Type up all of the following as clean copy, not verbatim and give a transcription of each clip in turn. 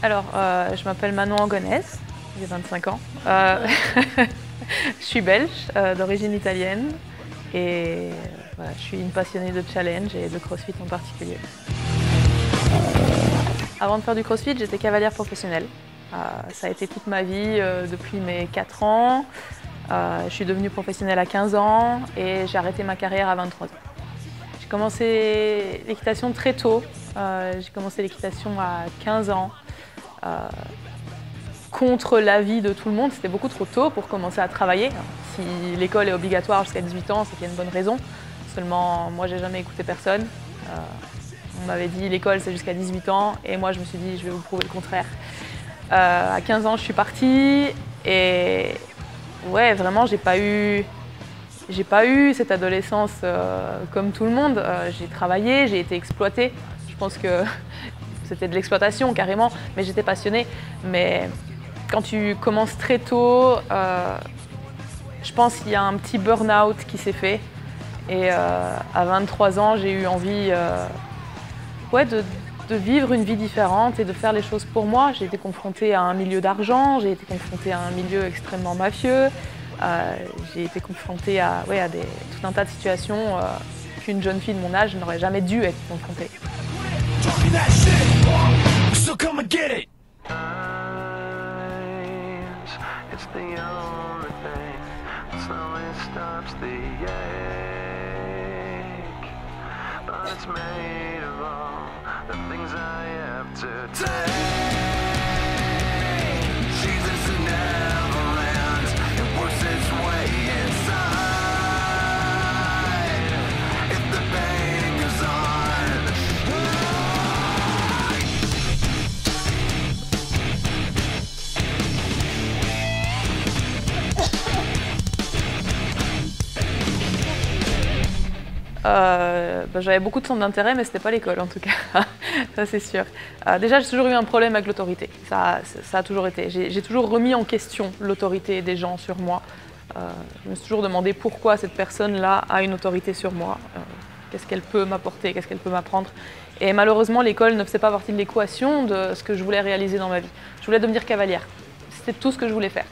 Alors, je m'appelle Manon Angonès, j'ai 25 ans. Je suis belge, d'origine italienne et voilà, je suis une passionnée de challenge et de crossfit en particulier. Avant de faire du crossfit, j'étais cavalière professionnelle. Ça a été toute ma vie depuis mes 4 ans. Je suis devenue professionnelle à 15 ans et j'ai arrêté ma carrière à 23 ans. J'ai commencé l'équitation très tôt. J'ai commencé l'équitation à 15 ans. Contre l'avis de tout le monde, c'était beaucoup trop tôt pour commencer à travailler. Si l'école est obligatoire jusqu'à 18 ans, c'est qu'il y a une bonne raison. Seulement, moi, j'ai jamais écouté personne. On m'avait dit l'école c'est jusqu'à 18 ans et moi je me suis dit je vais vous prouver le contraire. À 15 ans je suis partie et ouais vraiment j'ai pas eu cette adolescence comme tout le monde. J'ai travaillé, j'ai été exploitée. Je pense que c'était de l'exploitation carrément, mais j'étais passionnée. Mais quand tu commences très tôt, je pense qu'il y a un petit burn-out qui s'est fait. Et à 23 ans j'ai eu envie de vivre une vie différente et de faire les choses pour moi. J'ai été confrontée à un milieu d'argent, j'ai été confrontée à un milieu extrêmement mafieux, j'ai été confrontée à tout un tas de situations qu'une jeune fille de mon âge n'aurait jamais dû être confrontée. It's made of all the things I have to take. Jesus never ends, it works its way inside. If the pain goes on, j'avais beaucoup de centres d'intérêt, mais c'était pas l'école en tout cas, ça c'est sûr. Déjà, j'ai toujours eu un problème avec l'autorité, ça a toujours été. J'ai toujours remis en question l'autorité des gens sur moi. Je me suis toujours demandé pourquoi cette personne-là a une autorité sur moi, qu'est-ce qu'elle peut m'apporter, qu'est-ce qu'elle peut m'apprendre. Et malheureusement, l'école ne faisait pas partie de l'équation de ce que je voulais réaliser dans ma vie. Je voulais devenir cavalière, c'était tout ce que je voulais faire.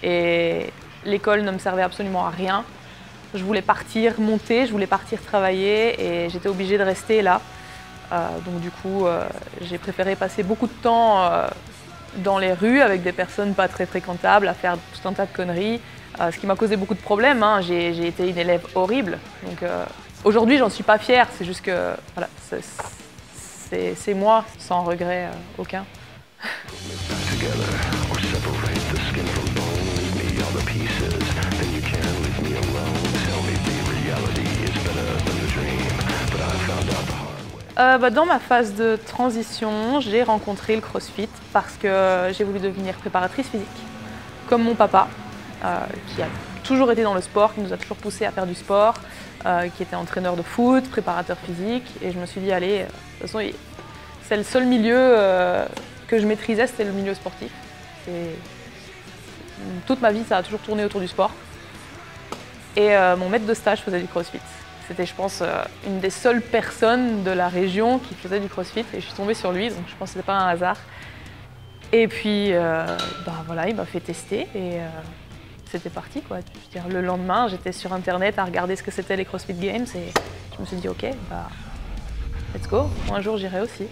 Et l'école ne me servait absolument à rien. Je voulais partir monter, je voulais partir travailler et j'étais obligée de rester là. Donc du coup, j'ai préféré passer beaucoup de temps dans les rues avec des personnes pas très fréquentables, à faire tout un tas de conneries, ce qui m'a causé beaucoup de problèmes. Hein. J'ai été une élève horrible. Donc aujourd'hui, j'en suis pas fière, c'est juste que voilà, c'est moi, sans regret aucun. Dans ma phase de transition, j'ai rencontré le CrossFit parce que j'ai voulu devenir préparatrice physique, comme mon papa, qui a toujours été dans le sport, qui nous a toujours poussé à faire du sport, qui était entraîneur de foot, préparateur physique, et je me suis dit, allez, de toute façon, c'est le seul milieu que je maîtrisais, c'était le milieu sportif. Toute ma vie, ça a toujours tourné autour du sport. Et mon maître de stage faisait du CrossFit. C'était, je pense, une des seules personnes de la région qui faisait du CrossFit et je suis tombée sur lui, donc je pense que c'était pas un hasard. Et puis, voilà, il m'a fait tester et c'était parti, quoi. Je veux dire, le lendemain, j'étais sur Internet à regarder ce que c'était les CrossFit Games et je me suis dit, ok, let's go, un jour j'irai aussi.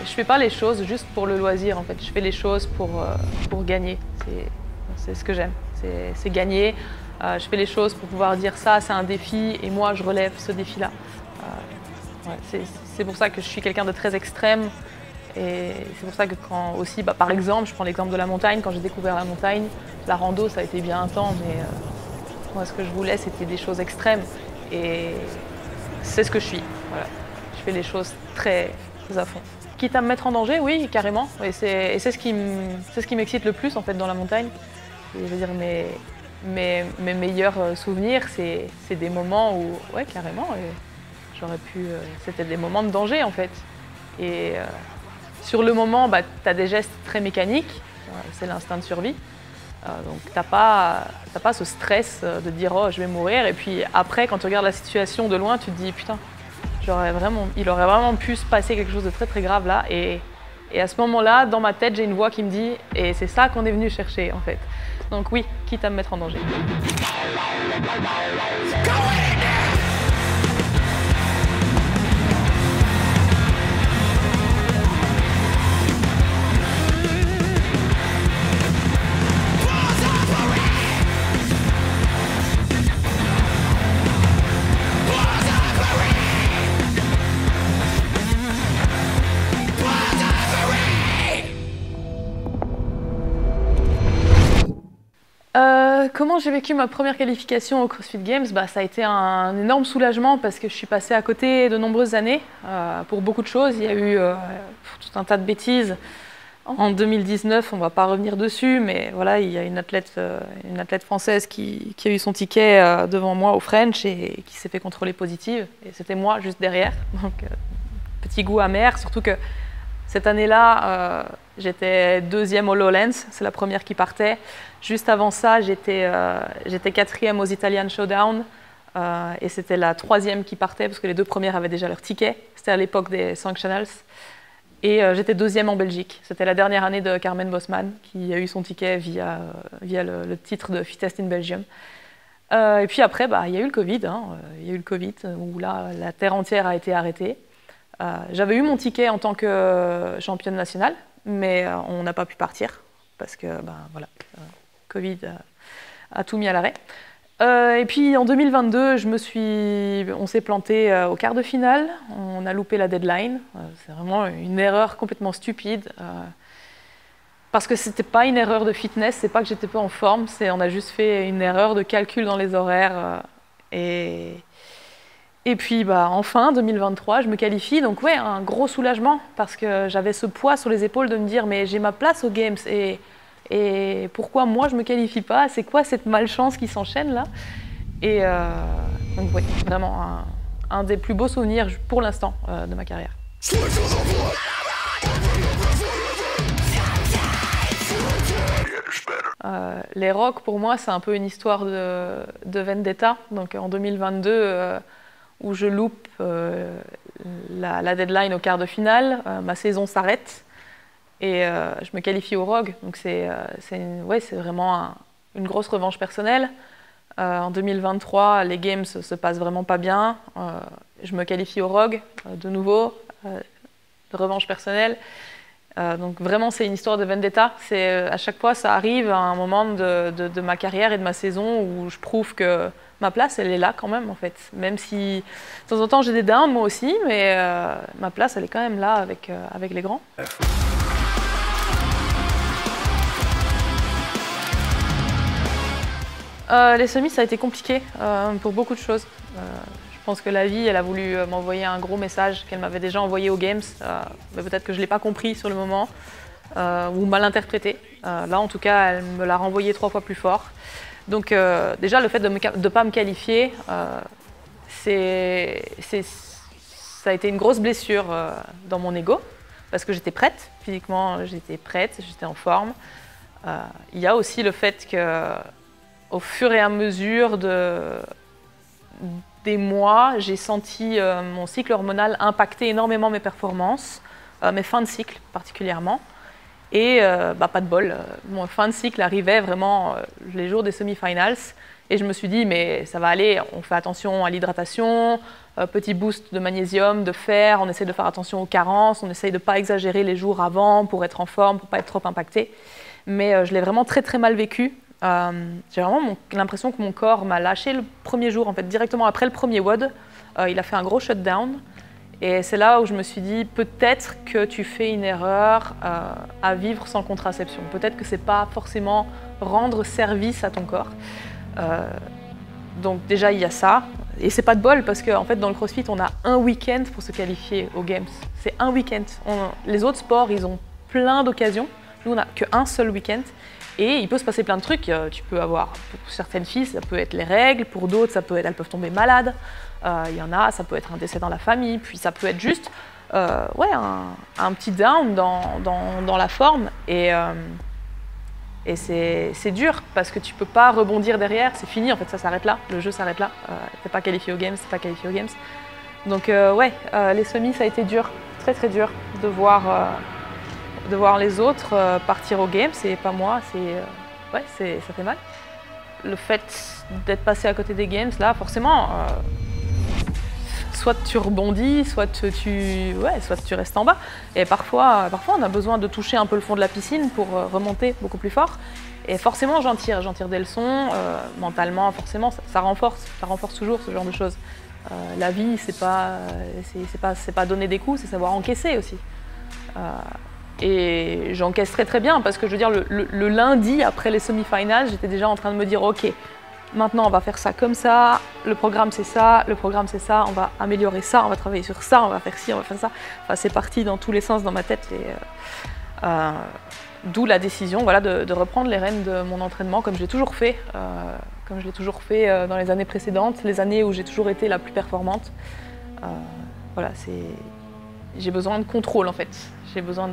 Je fais pas les choses juste pour le loisir en fait, je fais les choses pour gagner, c'est ce que j'aime, c'est gagner. Je fais les choses pour pouvoir dire ça c'est un défi et moi je relève ce défi-là. C'est pour ça que je suis quelqu'un de très extrême et c'est pour ça que quand aussi, par exemple, je prends l'exemple de la montagne, quand j'ai découvert la montagne, la rando ça a été bien un temps mais Moi, ce que je voulais, c'était des choses extrêmes. Et c'est ce que je suis. Voilà. Je fais les choses très à fond. Quitte à me mettre en danger, oui, carrément. Et c'est ce qui m'excite le plus en fait dans la montagne. Et je veux dire, mes meilleurs souvenirs, c'est des moments où, ouais, carrément, c'était des moments de danger en fait. Et sur le moment, bah, tu as des gestes très mécaniques, c'est l'instinct de survie. Donc t'as pas ce stress de dire oh je vais mourir. Et puis après, quand tu regardes la situation de loin, tu te dis putain, il aurait vraiment pu se passer quelque chose de très très grave là. Et à ce moment-là, dans ma tête, j'ai une voix qui me dit et c'est ça qu'on est venu chercher en fait. Donc oui, quitte à me mettre en danger. Comment j'ai vécu ma première qualification au CrossFit Games? Bah, ça a été un énorme soulagement parce que je suis passée à côté de nombreuses années pour beaucoup de choses. Il y a eu tout un tas de bêtises. En 2019, on ne va pas revenir dessus, mais voilà, il y a une athlète française qui a eu son ticket devant moi au French et qui s'est fait contrôler positive. Et c'était moi juste derrière. Donc, petit goût amer, surtout que cette année-là, j'étais deuxième au Lowlands, c'est la première qui partait. Juste avant ça, j'étais quatrième aux Italian Showdown et c'était la troisième qui partait parce que les deux premières avaient déjà leur ticket. C'était à l'époque des Sanctionals. Et j'étais deuxième en Belgique. C'était la dernière année de Carmen Bosman qui a eu son ticket via le titre de Fittest in Belgium. Et puis après, bah, il y a eu le Covid. Il y a eu le Covid où là, la terre entière a été arrêtée. J'avais eu mon ticket en tant que championne nationale, mais on n'a pas pu partir parce que voilà, Covid a tout mis à l'arrêt. Et puis en 2022, on s'est planté au quart de finale, on a loupé la deadline. C'est vraiment une erreur complètement stupide. Parce que c'était pas une erreur de fitness, c'est pas que j'étais pas en forme, on a juste fait une erreur de calcul dans les horaires. Et puis enfin, 2023, je me qualifie, donc ouais, un gros soulagement parce que j'avais ce poids sur les épaules de me dire mais j'ai ma place aux Games et pourquoi moi je me qualifie pas? C'est quoi cette malchance qui s'enchaîne là? Et donc oui, vraiment un des plus beaux souvenirs pour l'instant de ma carrière. Les Rocks pour moi c'est un peu une histoire de vendetta. Donc en 2022 où je loupe la deadline au quart de finale, ma saison s'arrête. Et je me qualifie au ROG, donc c'est vraiment une grosse revanche personnelle. En 2023, les Games se passent vraiment pas bien. Je me qualifie au ROG, de nouveau, revanche personnelle. Donc vraiment, c'est une histoire de vendetta. À chaque fois, ça arrive à un moment de ma carrière et de ma saison où je prouve que ma place, elle est là quand même, en fait. Même si, de temps en temps, j'ai des downs, moi aussi, mais ma place, elle est quand même là avec les grands. Les semis, ça a été compliqué pour beaucoup de choses. Je pense que la vie, elle a voulu m'envoyer un gros message qu'elle m'avait déjà envoyé aux Games, mais peut-être que je ne l'ai pas compris sur le moment ou mal interprété. Là, en tout cas, elle me l'a renvoyé 3 fois plus fort. Donc déjà, le fait de ne pas me qualifier, ça a été une grosse blessure dans mon ego, parce que j'étais prête, physiquement, j'étais prête, j'étais en forme. Il y a aussi le fait que au fur et à mesure des mois, j'ai senti mon cycle hormonal impacter énormément mes performances, mes fins de cycle particulièrement. Et pas de bol, mon fin de cycle arrivait vraiment les jours des semi-finals. Et je me suis dit, mais ça va aller, on fait attention à l'hydratation, petit boost de magnésium, de fer, on essaie de faire attention aux carences, on essaie de ne pas exagérer les jours avant pour être en forme, pour ne pas être trop impacté. Mais je l'ai vraiment très très mal vécu. J'ai vraiment l'impression que mon corps m'a lâché le premier jour, en fait, directement après le premier WOD. Il a fait un gros shutdown. Et c'est là où je me suis dit, peut-être que tu fais une erreur à vivre sans contraception. Peut-être que c'est pas forcément rendre service à ton corps. Donc déjà, il y a ça. Et c'est pas de bol parce qu'en fait, dans le CrossFit, on a un week-end pour se qualifier aux Games. C'est un week-end. Les autres sports, ils ont plein d'occasions. Nous, on n'a qu'un seul week-end. Et il peut se passer plein de trucs. Tu peux avoir, pour certaines filles, ça peut être les règles. Pour d'autres, ça peut être, elles peuvent tomber malades. Il y en a, ça peut être un décès dans la famille. Puis ça peut être juste un petit down dans la forme. Et c'est dur parce que tu peux pas rebondir derrière, c'est fini en fait, ça s'arrête là, le jeu s'arrête là. T'es pas qualifié aux Games, t'es pas qualifié aux Games. Donc les semis ça a été dur, très très dur de voir les autres partir aux Games et pas moi, ça fait mal. Le fait d'être passé à côté des Games là, forcément, soit tu rebondis, soit tu restes en bas. Et parfois, on a besoin de toucher un peu le fond de la piscine pour remonter beaucoup plus fort. Et forcément, j'en tire des leçons. Mentalement, forcément, ça renforce toujours ce genre de choses. La vie, c'est pas donner des coups, c'est savoir encaisser aussi. Et j'encaisse très très bien parce que je veux dire, le lundi après les semi-finals, j'étais déjà en train de me dire ok. Maintenant, on va faire ça comme ça, le programme c'est ça, on va améliorer ça, on va travailler sur ça, on va faire ci, on va faire ça. Enfin, c'est parti dans tous les sens dans ma tête. D'où la décision de reprendre les rênes de mon entraînement comme je l'ai toujours fait, dans les années précédentes, les années où j'ai toujours été la plus performante. J'ai besoin de contrôle en fait. J'ai besoin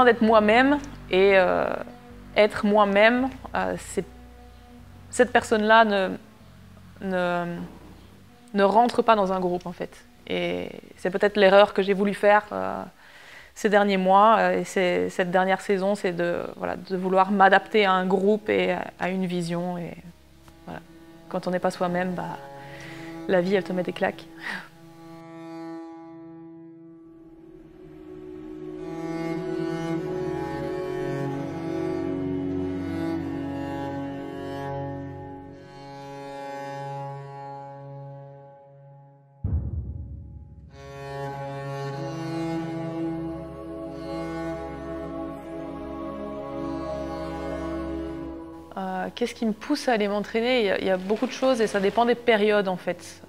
d'être moi-même et être moi-même, cette personne-là ne rentre pas dans un groupe en fait. Et c'est peut-être l'erreur que j'ai voulu faire ces derniers mois et cette dernière saison, c'est de vouloir m'adapter à un groupe et à une vision. Et voilà. Quand on n'est pas soi-même, la vie elle te met des claques. Qu'est-ce qui me pousse à aller m'entraîner? Il y a beaucoup de choses et ça dépend des périodes en fait.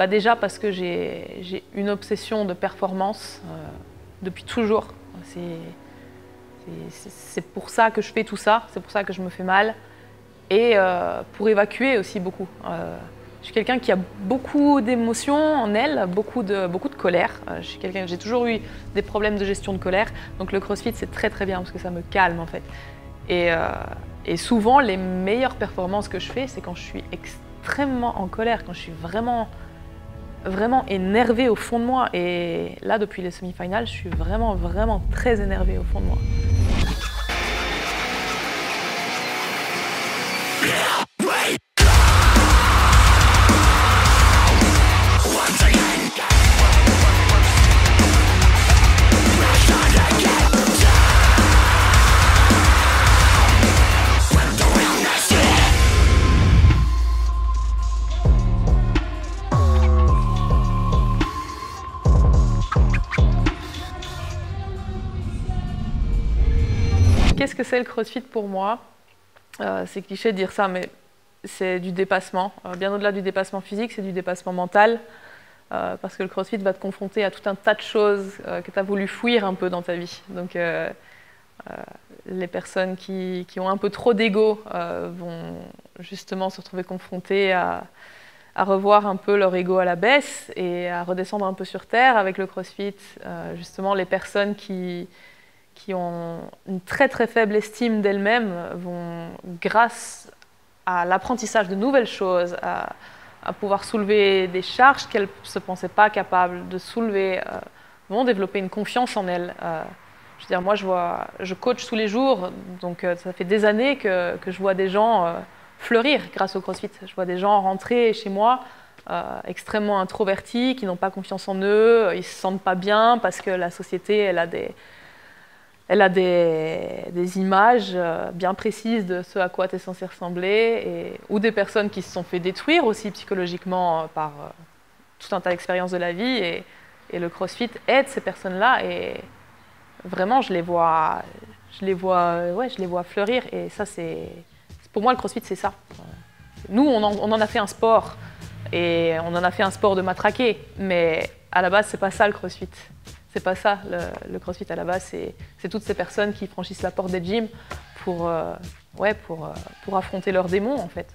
Déjà parce que j'ai une obsession de performance depuis toujours. C'est pour ça que je fais tout ça, c'est pour ça que je me fais mal. Et pour évacuer aussi beaucoup. Je suis quelqu'un qui a beaucoup d'émotions en elle, beaucoup de colère. J'ai toujours eu des problèmes de gestion de colère. Donc le CrossFit c'est très très bien parce que ça me calme en fait. Et souvent, les meilleures performances que je fais, c'est quand je suis extrêmement en colère, quand je suis vraiment, vraiment énervée au fond de moi. Et là, depuis les semi-finales, je suis vraiment, vraiment très énervée au fond de moi. Qu'est-ce que c'est le CrossFit pour moi? C'est cliché de dire ça, mais c'est du dépassement. Bien au-delà du dépassement physique, c'est du dépassement mental. Parce que le CrossFit va te confronter à tout un tas de choses que tu as voulu fuir un peu dans ta vie. Donc les personnes qui ont un peu trop d'ego vont justement se retrouver confrontées à revoir un peu leur ego à la baisse et à redescendre un peu sur terre avec le CrossFit. Justement, les personnes qui ont une très très faible estime d'elles-mêmes vont, grâce à l'apprentissage de nouvelles choses, à pouvoir soulever des charges qu'elles ne se pensaient pas capables de soulever, vont développer une confiance en elles. Je veux dire, moi je coach tous les jours, donc ça fait des années que je vois des gens fleurir grâce au CrossFit. Je vois des gens rentrer chez moi extrêmement introvertis, qui n'ont pas confiance en eux, ils ne se sentent pas bien parce que la société elle a des images bien précises de ce à quoi tu es censé ressembler, ou des personnes qui se sont fait détruire aussi psychologiquement par tout un tas d'expériences de la vie. Et le CrossFit aide ces personnes-là et vraiment je les vois fleurir. Et ça, pour moi, le CrossFit, c'est ça. Nous, on en a fait un sport, et on en a fait un sport de matraquer, mais à la base, c'est pas ça le CrossFit. C'est pas ça, le CrossFit à la base, c'est toutes ces personnes qui franchissent la porte des gyms pour affronter leurs démons, en fait.